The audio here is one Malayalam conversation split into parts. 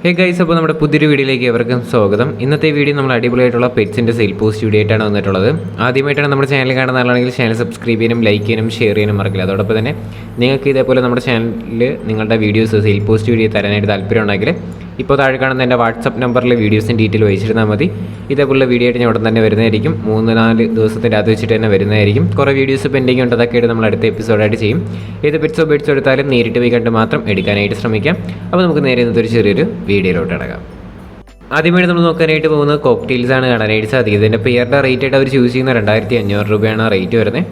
ഹേ ഗൈസ്, അപ്പോൾ നമ്മുടെ പുതിയൊരു വീഡിയോയിലേക്ക് എവർക്കും സ്വാഗതം. ഇന്നത്തെ വീഡിയോ നമ്മൾ അടിപൊളിയായിട്ടുള്ള പെറ്റ്സിൻ്റെ സെയിൽ പോസ്റ്റ് വീഡിയോ ആയിട്ടാണ് വന്നിട്ടുള്ളത്. ആദ്യമായിട്ടാണ് നമ്മുടെ ചാനൽ കാണുന്ന ആളാണെങ്കിൽ ചാനൽ സബ്സ്ക്രൈബ് ചെയ്യാനും ലൈക്ക് ചെയ്യാനും ഷെയർ ചെയ്യാനും മറക്കില്ല. അതോടൊപ്പം തന്നെ നിങ്ങൾക്ക് ഇതേപോലെ നമ്മുടെ ചാനലിൽ നിങ്ങളുടെ വീഡിയോസ് സെയിൽ പോസ്റ്റ് വീഡിയോ തരാനായിട്ട് താല്പര്യം ഉണ്ടെങ്കിൽ ഇപ്പോൾ താഴെ കാണുന്ന എൻ്റെ വാട്സപ്പ് നമ്പറിൽ വീഡിയോസിൻ്റെ ഡീറ്റെയിൽ വായിച്ചിരുന്നാൽ മതി. ഇതേപോലെ വീഡിയോ ആയിട്ട് ഞാൻ ഉടൻ തന്നെ വരുന്നതായിരിക്കും. 3-4 ദിവസത്തിൻ്റെ അത് വെച്ചിട്ട് തന്നെ വരുന്നതായിരിക്കും. കുറേ വീഡിയോസ് പെൻഡിങ് ഉണ്ട്, അതൊക്കെ ആയിട്ട് നമ്മൾ അടുത്ത എപ്പിസോഡായിട്ട് ചെയ്യും. ഏത് പെറ്റ്സോ ബേഡ്സോ എടുത്താലും നേരിട്ട് പോയി കണ്ട് മാത്രം എടുക്കാനായിട്ട് ശ്രമിക്കാം. അപ്പോൾ നമുക്ക് നേരെ ഇന്നത്തെ ഒരു ചെറിയൊരു വീഡിയോയിലോട്ട് അടക്കാം. ആദ്യമായിട്ട് നമ്മൾ നോക്കാനായിട്ട് പോകുന്നത് കോക്ടെയിൽസാണ് കാണാനായിട്ട് സാധിക്കുന്നത്. ഇതിൻ്റെ പെയറിൻ്റെ റേറ്റ് ആയിട്ട് അവർ ചൂസ് ചെയ്യുന്ന 2500 രൂപയാണ് റേറ്റ് വരുന്നത്.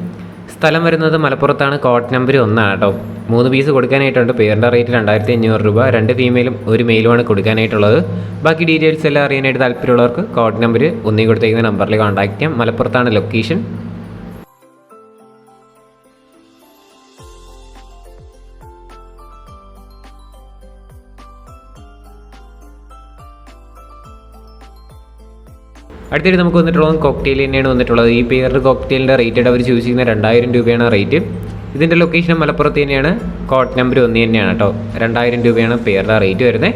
സ്ഥലം വരുന്നത് മലപ്പുറത്താണ്. കോട്ട് നമ്പർ 1 കേട്ടോ. 3 പീസ് കൊടുക്കാനായിട്ടുണ്ട്. പെയറിൻ്റെ റേറ്റ് 2500 രൂപ. 2 ഫീമെയിലും 1 മെയിലുമാണ് കൊടുക്കാനായിട്ടുള്ളത്. ബാക്കി ഡീറ്റെയിൽസ് എല്ലാം അറിയാനായിട്ട് താല്പര്യമുള്ളവർക്ക് കോട്ട് നമ്പർ 1 കൊടുത്തേക്കുന്ന നമ്പറിൽ കോൺടാക്ട് ചെയ്യാം. മലപ്പുറത്താണ് ലൊക്കേഷൻ. അടുത്തിട്ട് നമുക്ക് വന്നിട്ടുള്ളത് കോക്ടെയിൽ തന്നെയാണ് വന്നിട്ടുള്ളത്. ഈ പെയർ കോക്ടെയിലിൻ്റെ റേറ്റ് അവർ ചൂസ് ചെയ്യുന്ന 2000 രൂപയാണ് റേറ്റ്. ഇതിൻ്റെ ലൊക്കേഷൻ മലപ്പുറത്ത് തന്നെയാണ്. കോട്ട് നമ്പർ 1 തന്നെയാണ് കേട്ടോ. 2000 രൂപയാണ് പെയറിൻ്റെ റേറ്റ് വരുന്നത്.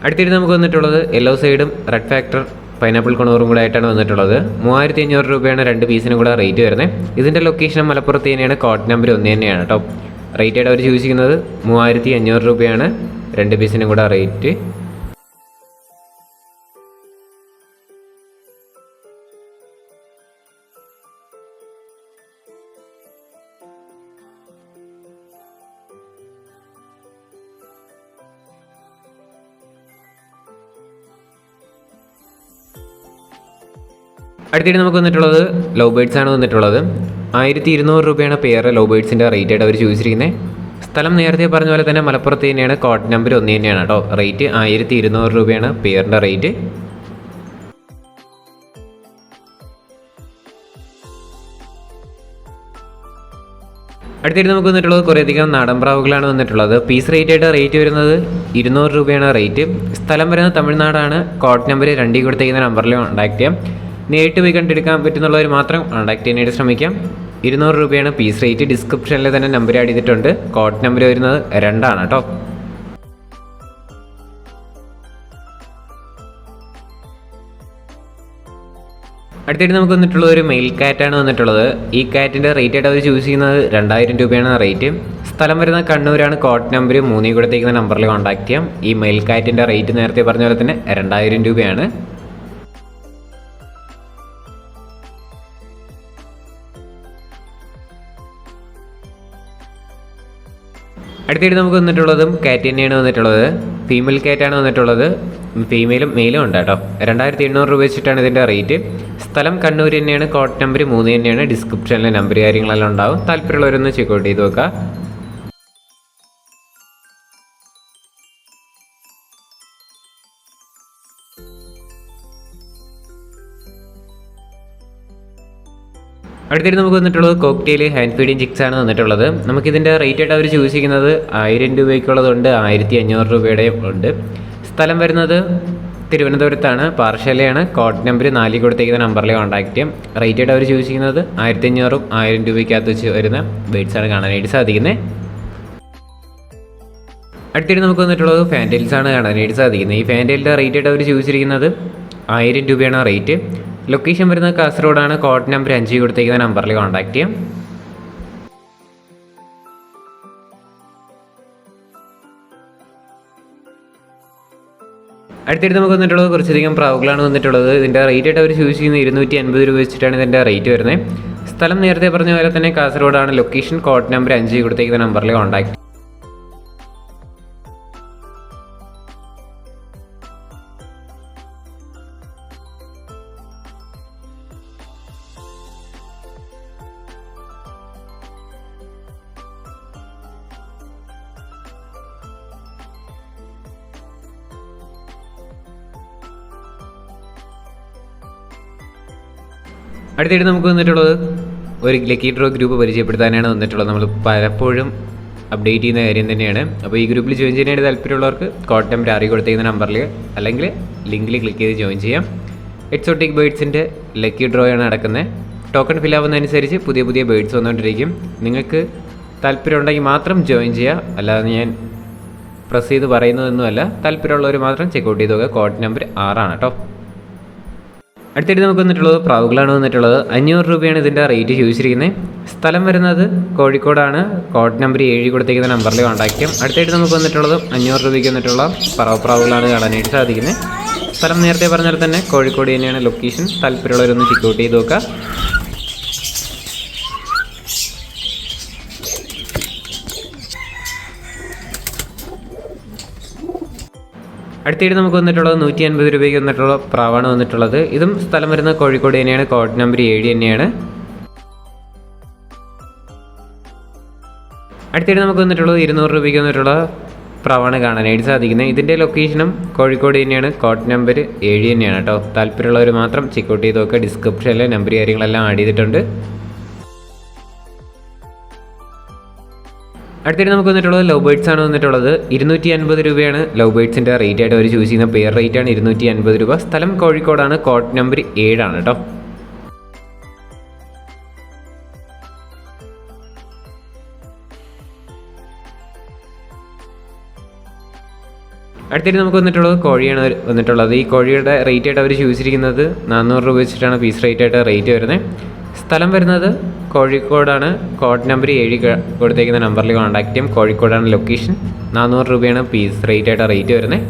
അടുത്തിട്ട് നമുക്ക് വന്നിട്ടുള്ളത് യെല്ലോ സൈഡും റെഡ് ഫാക്ടർ പൈനാപ്പിൾ കൊണൂറും കൂടെ ആയിട്ടാണ് വന്നിട്ടുള്ളത്. 3500 രൂപയാണ് 2 പീസിനും കൂടെ റേറ്റ് വരുന്നത്. ഇതിൻ്റെ ലൊക്കേഷൻ മലപ്പുറത്ത് തന്നെയാണ്. കോട്ട് നമ്പർ 1 തന്നെയാണ് കേട്ടോ. റേറ്റ് ആയിട്ട് അവർ ചൂസ് ചെയ്യുന്നത് 3500 രൂപയാണ് 2 പീസിനും കൂടെ റേറ്റ്. അടുത്തിട്ട് നമുക്ക് വന്നിട്ടുള്ളത് ലവ് ബേഡ്സ് ആണ് വന്നിട്ടുള്ളത്. 1200 രൂപയാണ് പെയർ ലവ് ബേഡ്സിൻ്റെ റേറ്റ് ആയിട്ട് അവർ ചൂസ് ചെയ്യുന്നത്. സ്ഥലം നേരത്തെ പറഞ്ഞ പോലെ തന്നെ മലപ്പുറത്ത് തന്നെയാണ്. കോട്ട് നമ്പർ 1 തന്നെയാണ് കേട്ടോ. റേറ്റ് 1200 രൂപയാണ് പെയറിൻ്റെ റേറ്റ്. അടുത്തിട്ട് നമുക്ക് വന്നിട്ടുള്ളത് കുറേയധികം നാടൻ പ്രാവുകളാണ് വന്നിട്ടുള്ളത്. പീസ് റേറ്റ് ആയിട്ട് റേറ്റ് വരുന്നത് 200 രൂപയാണ് റേറ്റ്. സ്ഥലം വരുന്നത് തമിഴ്നാടാണ്. കോട്ട് നമ്പർ 2 കൊടുത്തേക്കുന്ന നമ്പറിൽ കോൺടാക്ട് ചെയ്യാം. നേരിട്ട് പോയി കണ്ടെടുക്കാൻ പറ്റുന്നുള്ളവർ മാത്രം കോൺടാക്ട് ചെയ്യാനായിട്ട് ശ്രമിക്കാം. 200 രൂപയാണ് പീസ് റേറ്റ്. ഡിസ്ക്രിപ്ഷനിൽ തന്നെ നമ്പർ ആഡ് ചെയ്തിട്ടുണ്ട്. കോട്ട് നമ്പർ വരുന്നത് 2 ആണ് കേട്ടോ. അടുത്തിട്ട് നമുക്ക് വന്നിട്ടുള്ളത് ഒരു മെയിൽ കാറ്റാണ് വന്നിട്ടുള്ളത്. ഈ കാറ്റിൻ്റെ റേറ്റ് ആയിട്ട് അവർ ചൂസ് ചെയ്യുന്നത് 2000 രൂപയാണ് റേറ്റ്. സ്ഥലം വരുന്ന കണ്ണൂരാണ്. കോട്ട് നമ്പർ 3 കൊടുത്തേക്കുന്ന നമ്പറിൽ കോൺടാക്ട് ചെയ്യാം. ഈ മെയിൽ കാറ്റിൻ്റെ റേറ്റ് നേരത്തെ പറഞ്ഞ പോലെ തന്നെ 2000 രൂപയാണ്. അടുത്തിട്ട് നമുക്ക് വന്നിട്ടുള്ളതും കാറ്റ് തന്നെയാണ് വന്നിട്ടുള്ളത്. ഫീമെയിൽ കാറ്റാണ് വന്നിട്ടുള്ളത്. ഫീമെയിലും മെയിലും ഉണ്ട് കേട്ടോ. 2800 രൂപ വെച്ചിട്ടാണ് ഇതിൻ്റെ റേറ്റ്. സ്ഥലം കണ്ണൂർ തന്നെയാണ്. കോട്ട് നമ്പർ 3 തന്നെയാണ്. ഡിസ്ക്രിപ്ഷനിൽ നമ്പർ കാര്യങ്ങളെല്ലാം ഉണ്ടാവും. താല്പര്യമുള്ളവരൊന്ന് ചെക്കൗട്ട് ചെയ്ത് നോക്കുക. അടുത്തിട്ട് നമുക്ക് വന്നിട്ടുള്ളത് കോക്ടെയിൽ ഹാൻഡ് ഫീഡിങ് ചിക്സ് ആണ് വന്നിട്ടുള്ളത്. നമുക്കിതിൻ്റെ റേറ്റ് ആയിട്ട് അവർ ചൂസ് ചെയ്യുന്നത് 1000 രൂപയ്ക്കുള്ളതുണ്ട്, 1500 രൂപയുടെയും ഉണ്ട്. സ്ഥലം വരുന്നത് തിരുവനന്തപുരത്താണ്. പാർശ്ശാലയാണ്. കോട്ട് നമ്പർ 4 കൊടുത്തേക്കുന്ന നമ്പറിൽ കോൺടാക്ട് ചെയ്യാം. റേറ്റ് ആയിട്ട് അവർ ചൂസ് ചെയ്യുന്നത് 1500-ഉം 1000 രൂപയ്ക്കകത്ത് വെച്ച് വരുന്ന ബേഡ്സാണ് കാണാനായിട്ട് സാധിക്കുന്നത്. അടുത്തിട്ട് നമുക്ക് വന്നിട്ടുള്ളത് ഫാൻറ്റെയിൽസ് ആണ് കാണാനായിട്ട് സാധിക്കുന്നത്. ഈ ഫാൻറ്റെയിലിൻ്റെ റേറ്റ് ആയിട്ട് അവർ ചൂസ് ചെയ്യുന്നത് 1000 രൂപയാണ് റേറ്റ്. ലൊക്കേഷൻ വരുന്നത് കാസർഗോഡാണ്. കോട്ട് നമ്പർ 5 കൊടുത്തേക്കുന്ന നമ്പറിൽ കോൺടാക്ട് ചെയ്യാം. അടുത്തിട്ട് നമുക്ക് വന്നിട്ടുള്ളത് കുറച്ചധികം പ്രാവുകളാണ് വന്നിട്ടുള്ളത്. ഇതിൻ്റെ റേറ്റ് ആയിട്ട് അവർ ചൂസ് ചെയ്യുന്നത് 250 രൂപ വെച്ചിട്ടാണ് ഇതിൻ്റെ റേറ്റ് വരുന്നത്. സ്ഥലം നേരത്തെ പറഞ്ഞ പോലെ തന്നെ കാസർഗോഡാണ്. ലൊക്കേഷൻ കോട്ട് നമ്പർ 5 കൊടുത്തേക്കുന്ന നമ്പറിൽ കോൺടാക്ട്. അടുത്തിട്ട് നമുക്ക് വന്നിട്ടുള്ളത് ഒരു ലക്കി ഡ്രോ ഗ്രൂപ്പ് പരിചയപ്പെടുത്താനാണ് വന്നിട്ടുള്ളത്. നമ്മൾ പലപ്പോഴും അപ്ഡേറ്റ് ചെയ്യുന്ന കാര്യം തന്നെയാണ്. അപ്പോൾ ഈ ഗ്രൂപ്പിൽ ജോയിൻ ചെയ്യാനായിട്ട് താല്പര്യമുള്ളവർക്ക് കോഡ് നമ്പർ അറിയി കൊടുത്തേക്കുന്ന നമ്പറിൽ അല്ലെങ്കിൽ ലിങ്കിൽ ക്ലിക്ക് ചെയ്ത് ജോയിൻ ചെയ്യാം. എക്സോട്ടിക് ബേഡ്സിൻ്റെ ലക്കി ഡ്രോ ആണ് നടക്കുന്നത്. ടോക്കൺ ഫില്ലാവുന്നതനുസരിച്ച് പുതിയ പുതിയ ബേഡ്സ് വന്നുകൊണ്ടിരിക്കും. നിങ്ങൾക്ക് താല്പര്യമുണ്ടെങ്കിൽ മാത്രം ജോയിൻ ചെയ്യുക, അല്ലാതെ ഞാൻ പ്രസ് ചെയ്ത് പറയുന്നതൊന്നുമല്ല. താല്പര്യമുള്ളവർ മാത്രം ചെക്കൗട്ട് ചെയ്ത് നോക്കുക. കോഡ് നമ്പർ 6 കേട്ടോ. അടുത്തിട്ട് നമുക്ക് വന്നിട്ടുള്ളത് പ്രാവുകളാണ് വന്നിട്ടുള്ളത്. 500 രൂപയാണ് ഇതിൻ്റെ റേറ്റ് ചോദിച്ചിരിക്കുന്നത്. സ്ഥലം വരുന്നത് കോഴിക്കോടാണ്. കോഡ് നമ്പർ 7 കൊടുത്തേക്കുന്ന നമ്പറിൽ കോൺടാക്ട് ചെയ്യാം. അടുത്തായിട്ട് നമുക്ക് വന്നിട്ടുള്ളത് 500 രൂപയ്ക്ക് വന്നിട്ടുള്ള പ്രാവുകളാണ് കാണാനായിട്ട് സാധിക്കുന്നത്. സ്ഥലം നേരത്തെ പറഞ്ഞാൽ തന്നെ കോഴിക്കോട് തന്നെയാണ് ലൊക്കേഷൻ. താല്പര്യമുള്ളവരൊന്ന് ചെക്കൗട്ട് ചെയ്ത് നോക്കുക. അടുത്തിട്ട് നമുക്ക് വന്നിട്ടുള്ളത് 150 രൂപയ്ക്ക് വന്നിട്ടുള്ള പ്രാവാണ് വന്നിട്ടുള്ളത്. ഇതും സ്ഥലം വരുന്ന കോഴിക്കോട് തന്നെയാണ്. കോഡ് നമ്പർ 7 തന്നെയാണ്. അടുത്തിട്ട് നമുക്ക് വന്നിട്ടുള്ളത് 200 രൂപയ്ക്ക് വന്നിട്ടുള്ള പ്രാവാണ് കാണാനായിട്ട് സാധിക്കുന്നത്. ഇതിൻ്റെ ലൊക്കേഷനും കോഴിക്കോട് തന്നെയാണ്. കോഡ് നമ്പർ 7 തന്നെയാണ് കേട്ടോ. താല്പര്യമുള്ളവർ മാത്രം ചെക്കൗട്ട് ചെയ്ത് നോക്കുക. ഡിസ്ക്രിപ്ഷനിൽ നമ്പർ കാര്യങ്ങളെല്ലാം ആഡ് ചെയ്തിട്ടുണ്ട്. അടുത്തിട്ട് നമുക്ക് വന്നിട്ടുള്ളത് ലവ് ബേഡ്സ് ആണ് വന്നിട്ടുള്ളത്. 250 രൂപയാണ് ലവ് ബേഡ്സിൻ്റെ റേറ്റ് ആയിട്ട് അവർ ചൂസ് ചെയ്യുന്ന പെയർ റേറ്റ് ആണ് 250 രൂപ. സ്ഥലം കോഴിക്കോടാണ്. കോഡ് നമ്പർ 7 കേട്ടോ. അടുത്തിട്ട് നമുക്ക് വന്നിട്ടുള്ളത് കോഴിയാണ് വന്നിട്ടുള്ളത്. ഈ കോഴിയുടെ റേറ്റ് ആയിട്ട് അവർ ചൂസ് ചെയ്തിരിക്കുന്നത് 400 രൂപ വെച്ചിട്ടാണ് പീസ് റേറ്റ് ആയിട്ട് റേറ്റ് വരുന്നത്. സ്ഥലം വരുന്നത് കോഴിക്കോടാണ്. കോഡ് നമ്പർ 7 കൊടുത്തേക്കുന്ന നമ്പറിൽ കോൺടാക്ട് ചെയ്യും. കോഴിക്കോടാണ് ലൊക്കേഷൻ. 400 രൂപയാണ് പീസ് റേറ്റ് ആയിട്ട് റേറ്റ് വരുന്നത്.